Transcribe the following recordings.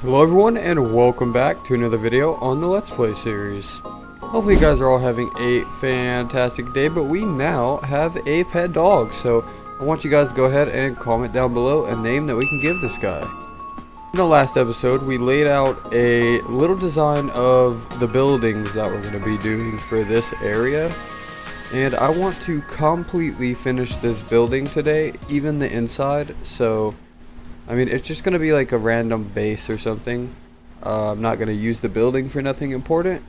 Hello everyone and welcome back to another video on the Let's Play series. Hopefully you guys are all having a fantastic day, but we now have a pet dog, so I want you guys to go ahead and comment down below a name that we can give this guy. In the last episode we laid out a little design of the buildings that we're going to be doing for this area, and I want to completely finish this building today, even the inside. So I mean, it's just going to be like a random base or something. I'm not going to use the building for nothing important.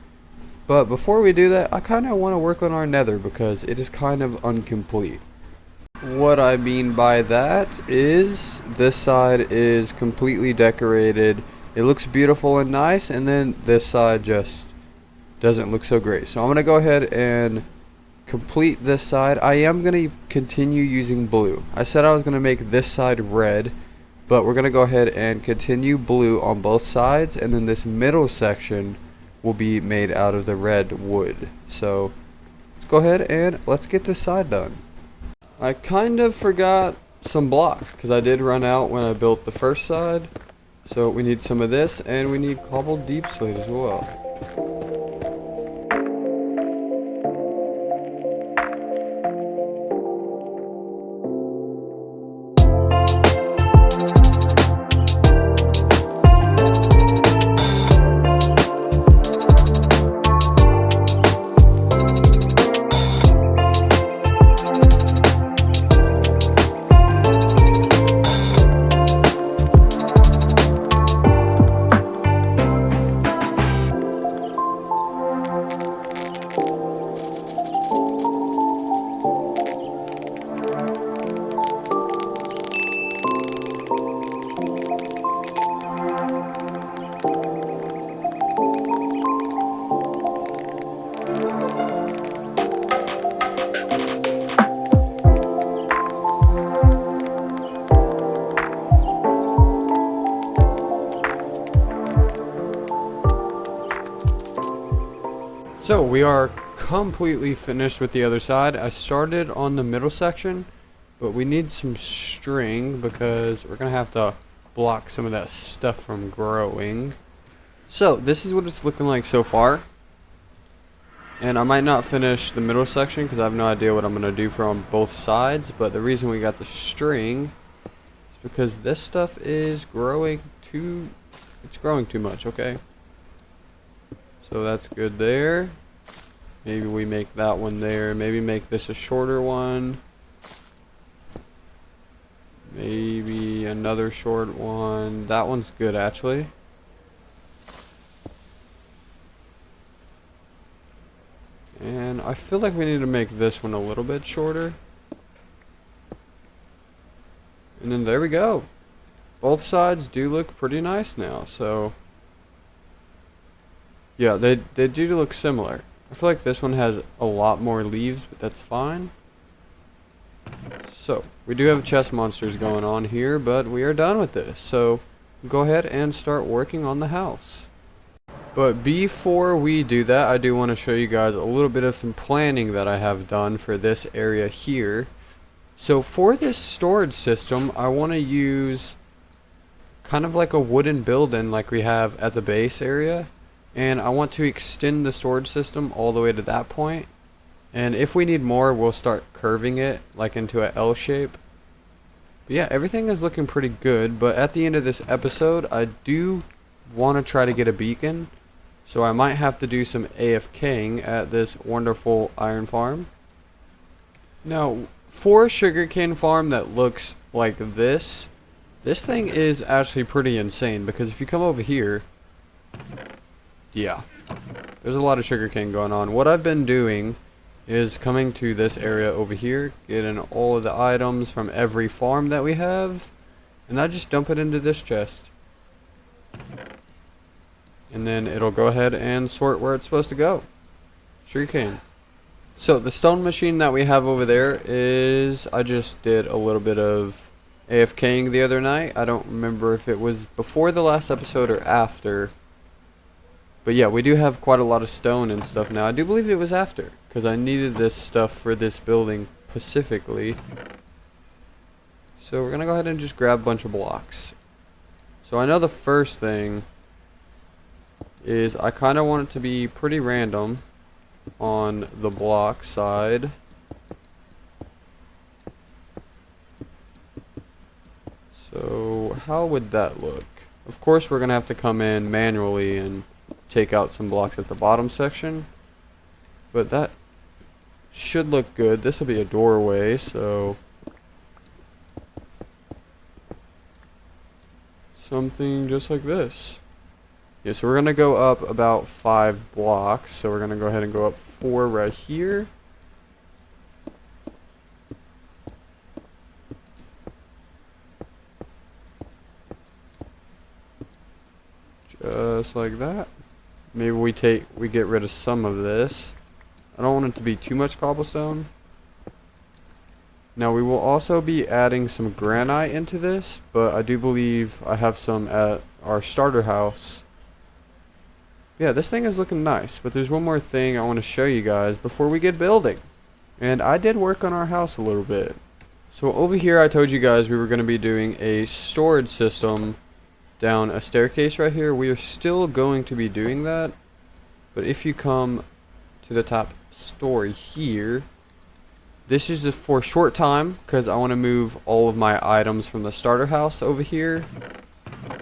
But before we do that, I kind of want to work on our nether because it is kind of incomplete. What I mean by that is this side is completely decorated. It looks beautiful and nice, and then this side just doesn't look so great. So I'm going to go ahead and complete this side. I am going to continue using blue. I said I was going to make this side red, but we're going to go ahead and continue blue on both sides, and then this middle section will be made out of the red wood. So let's go ahead and let's get this side done. I kind of forgot some blocks because I did run out when I built the first side. So we need some of this, and we need cobbled deep slate as well. So we are completely finished with the other side. I started on the middle section, but we need some string because we're going to have to block some of that stuff from growing. So this is what it's looking like so far. And I might not finish the middle section because I have no idea what I'm going to do from both sides. But the reason we got the string is because this stuff is growing too much, okay? So that's good there. Maybe we make that one there. Maybe make this a shorter one. Maybe another short one. That one's good actually. And I feel like we need to make this one a little bit shorter. And then there we go. Both sides do look pretty nice now, so yeah, they do look similar. I feel like this one has a lot more leaves, but that's fine. So, we do have chest monsters going on here, but we are done with this. So, go ahead and start working on the house. But before we do that, I do want to show you guys a little bit of some planning that I have done for this area here. So, for this storage system, I want to use kind of like a wooden building like we have at the base area. And I want to extend the storage system all the way to that point. And if we need more, we'll start curving it like into an L shape. But yeah, everything is looking pretty good. But at the end of this episode, I do want to try to get a beacon. So I might have to do some AFKing at this wonderful iron farm. Now, for a sugarcane farm that looks like this thing is actually pretty insane. Because if you come over here, yeah, there's a lot of sugarcane going on. What I've been doing is coming to this area over here, getting all of the items from every farm that we have, and I just dump it into this chest. And then it'll go ahead and sort where it's supposed to go. Sugarcane. So the stone machine that we have over there is, I just did a little bit of AFKing the other night. I don't remember if it was before the last episode or after. But yeah, we do have quite a lot of stone and stuff now. I do believe it was after, because I needed this stuff for this building specifically. So we're going to go ahead and just grab a bunch of blocks. So So I know the first thing is I kind of want it to be pretty random on the block side. So how would that look? Of course we're going to have to come in manually and take out some blocks at the bottom section. But that should look good. This will be a doorway, so something just like this. Yeah, so we're going to go up about 5 blocks. So we're going to go ahead and go up 4 right here. Just like that. Maybe we get rid of some of this. I don't want it to be too much cobblestone. Now we will also be adding some granite into this, but I do believe I have some at our starter house. Yeah, this thing is looking nice, but there's one more thing I want to show you guys before we get building. And I did work on our house a little bit. So over here I told you guys we were going to be doing a storage system down a staircase right here. We are still going to be doing that, but if you come to the top story here, this is just for a short time because I want to move all of my items from the starter house over here.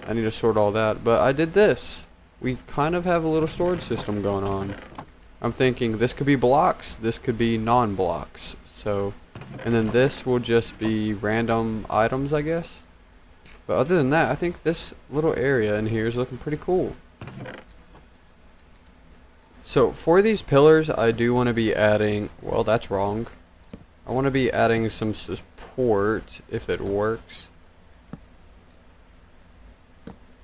I need to sort all that, but I did this. We kind of have a little storage system going on. I'm thinking this could be blocks, this could be non-blocks. So, and then this will just be random items, I guess. But other than that, I think this little area in here is looking pretty cool. So for these pillars, I do want to be adding, well, that's wrong. I want to be adding some support if it works.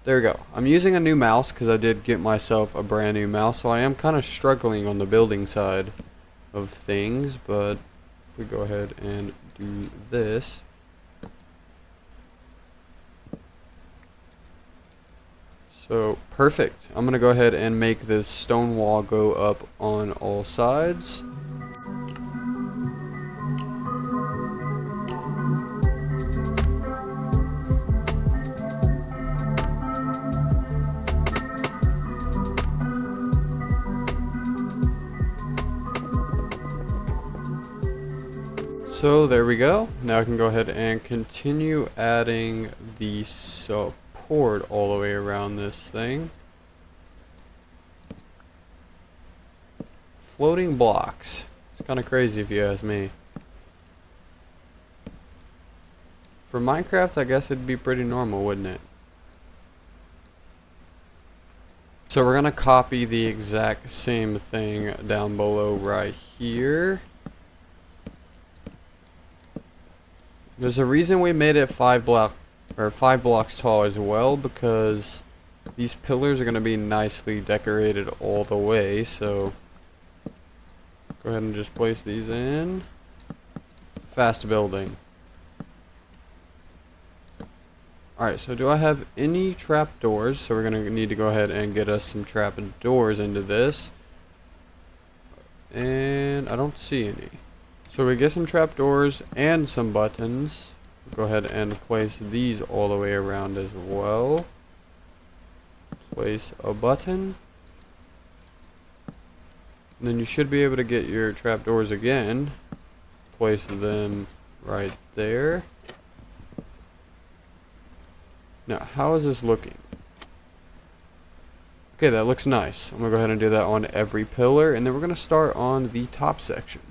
There we go. I'm using a new mouse because I did get myself a brand new mouse, so I am kind of struggling on the building side of things, but if we go ahead and do this. So, perfect. I'm going to go ahead and make this stone wall go up on all sides. So there we go. Now I can go ahead and continue adding the support all the way around this thing. Floating blocks. It's kind of crazy if you ask me. For Minecraft, I guess it'd be pretty normal, wouldn't it? So we're gonna copy the exact same thing down below right here. There's a reason we made it 5 blocks tall as well, because these pillars are going to be nicely decorated all the way. So go ahead and just place these in. Fast building. Alright, so do I have any trapdoors? So we're going to need to go ahead and get us some trapdoors into this. And I don't see any. So we get some trapdoors and some buttons. Go ahead and place these all the way around as well. Place a button. And then you should be able to get your trapdoors again. Place them right there. Now, how is this looking? Okay, that looks nice. I'm going to go ahead and do that on every pillar. And then we're going to start on the top section.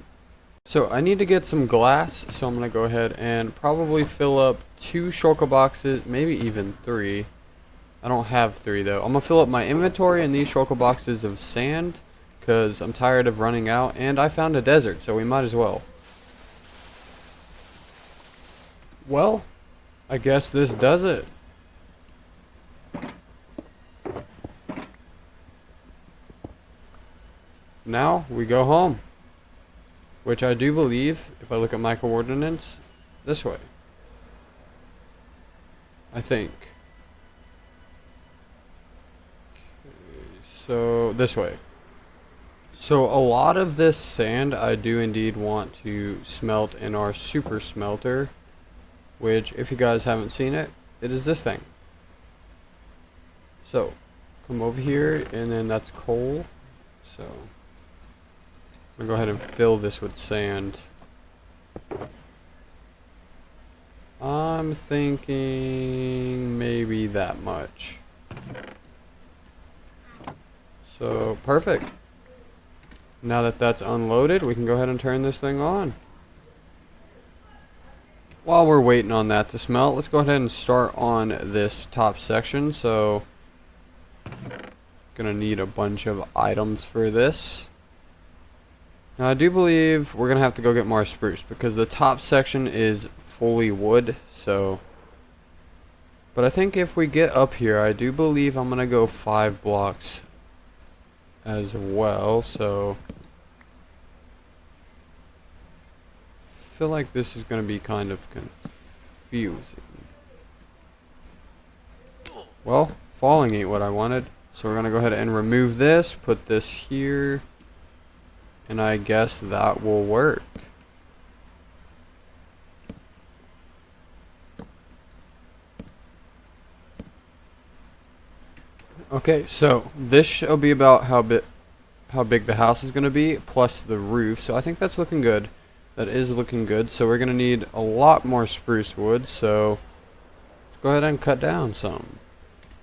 So I need to get some glass, so I'm going to go ahead and probably fill up 2 shulker boxes, maybe even 3. I don't have 3 though. I'm going to fill up my inventory in these shulker boxes of sand, because I'm tired of running out, and I found a desert, so we might as well. Well, I guess this does it. Now we go home. Which I do believe, if I look at my coordinates, this way. I think. Okay, so, this way. So, a lot of this sand I do indeed want to smelt in our super smelter. Which, if you guys haven't seen it, it is this thing. So, come over here, and then that's coal. So, I'm going to go ahead and fill this with sand. I'm thinking maybe that much. So, perfect. Now that that's unloaded, we can go ahead and turn this thing on. While we're waiting on that to smelt, let's go ahead and start on this top section. So, gonna need a bunch of items for this. Now, I do believe we're gonna have to go get more spruce because the top section is fully wood. So, but I think if we get up here, I do believe I'm gonna go 5 blocks as well. So, I feel like this is gonna be kind of confusing. Well, falling ain't what I wanted. So we're gonna go ahead and remove this, put this here, and I guess that will work. Okay, so this shall be about how big the house is gonna be, plus the roof. So I think that's looking good. That is looking good. So we're gonna need a lot more spruce wood. So let's go ahead and cut down some.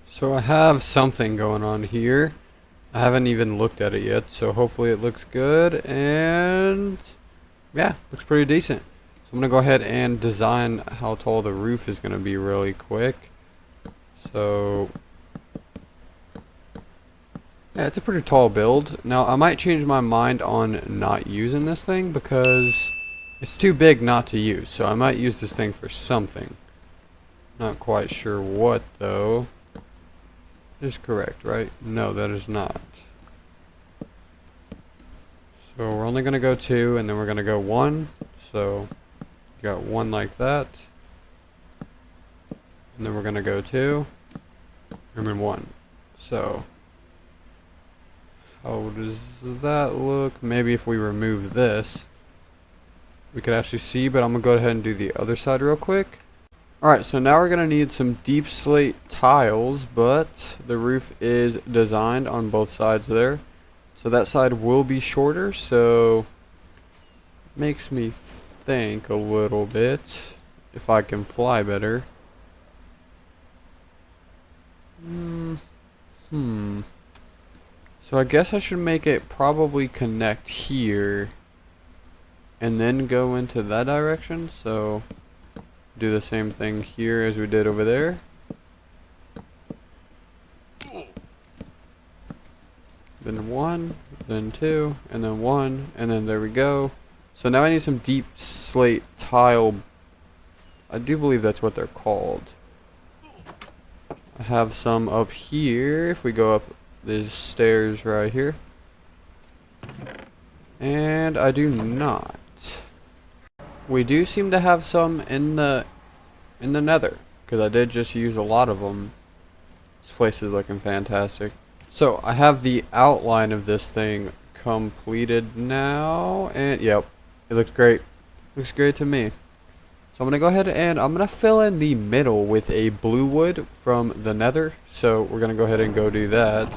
So I have something going on here. I haven't even looked at it yet, so hopefully it looks good, and yeah, looks pretty decent. So I'm gonna go ahead and design how tall the roof is gonna be really quick. So yeah, it's a pretty tall build. Now I might change my mind on not using this thing because it's too big not to use. So I might use this thing for something. Not quite sure what though. Is correct, right? No, that is not. So we're only going to go 2, and then we're going to go 1. So you got 1 like that. And then we're going to go 2. And then 1. So how does that look? Maybe if we remove this, we could actually see, but I'm going to go ahead and do the other side real quick. Alright, so now we're going to need some deep slate tiles, but the roof is designed on both sides there. So that side will be shorter, so makes me think a little bit if I can fly better. So I guess I should make it probably connect here and then go into that direction, so do the same thing here as we did over there. Then 1, then 2, and then 1, and then there we go. So now I need some deep slate tile. I do believe that's what they're called. I have some up here. If we go up these stairs right here. And I do not. We do seem to have some in the Nether, because I did just use a lot of them. This place is looking fantastic. So I have the outline of this thing completed now, and yep, it looks great. Looks great to me. So I'm gonna go ahead and I'm gonna fill in the middle with a blue wood from the Nether. So we're gonna go ahead and go do that.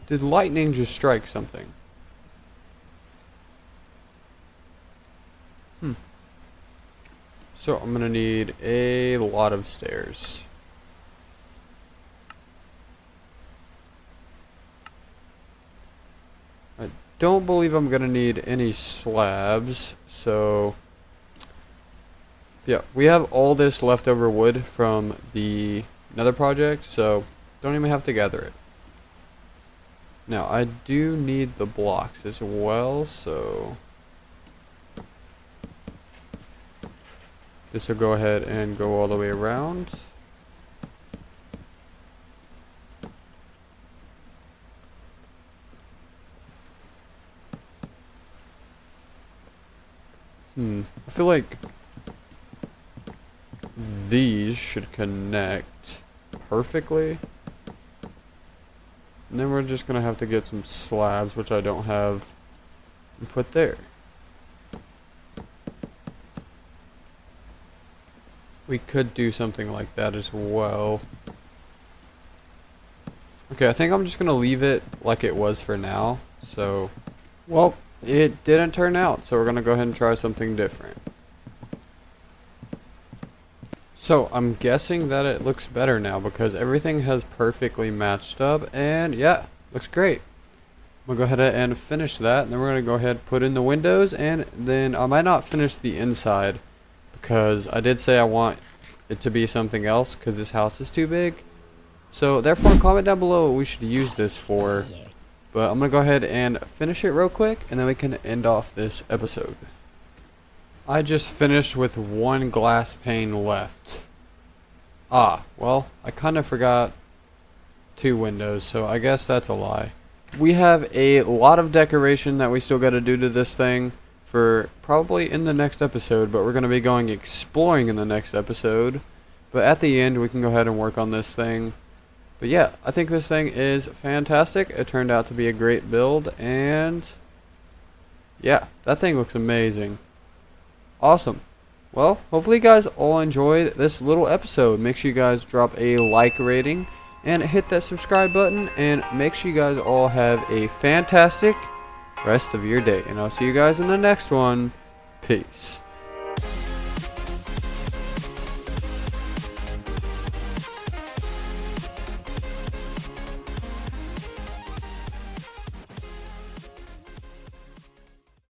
Did lightning just strike something? So I'm gonna need a lot of stairs. I don't believe I'm gonna need any slabs, so yeah, we have all this leftover wood from the Nether project, so don't even have to gather it. Now I do need the blocks as well, so this will go ahead and go all the way around. I feel like these should connect perfectly. And then we're just going to have to get some slabs, which I don't have, and put there. We could do something like that as well. Okay, I think I'm just gonna leave it like it was for now. So, well, it didn't turn out, so we're gonna go ahead and try something different. So, I'm guessing that it looks better now because everything has perfectly matched up, and yeah, looks great. We'll go ahead and finish that, and then we're gonna go ahead and put in the windows, and then I might not finish the inside because I did say I want it to be something else because this house is too big. So therefore, comment down below what we should use this for. But I'm gonna go ahead and finish it real quick, and then we can end off this episode. I just finished with one glass pane left. Ah, well, I kind of forgot 2 windows, so I guess that's a lie. We have a lot of decoration that we still got to do to this thing for probably in the next episode, but we're going to be going exploring in the next episode. But at the end, we can go ahead and work on this thing. But yeah, I think this thing is fantastic. It turned out to be a great build, and yeah, that thing looks amazing. Awesome. Well, hopefully you guys all enjoyed this little episode. Make sure you guys drop a like rating and hit that subscribe button, and make sure you guys all have a fantastic rest of your day. And I'll see you guys in the next one. Peace.